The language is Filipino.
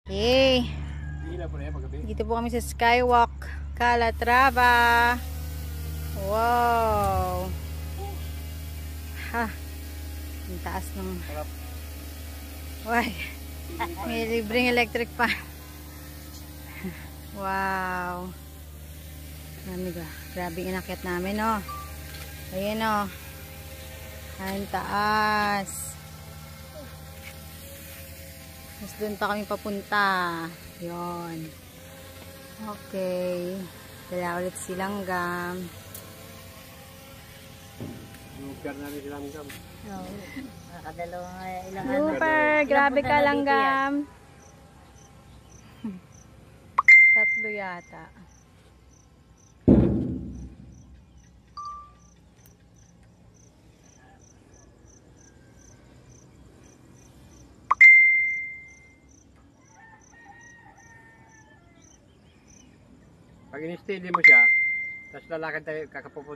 Hey, dito po kami sa Skywalk, Calatrava. Wow. Ha. Ang taas ng... Why? May libreng electric fan. Wow. Grabe inakyat namin, oh. Ayan, oh. Ang taas. Mas doon pa kami papunta. Yun. Okay. Dala ulit si Langgam. Lugar namin si Langgam. Oo. Nakadalawang ilang Super! Grabe ka, Langgam. Tatlo yata. Pag in-steady mo siya, tapos lalakad tayo kakapupunta.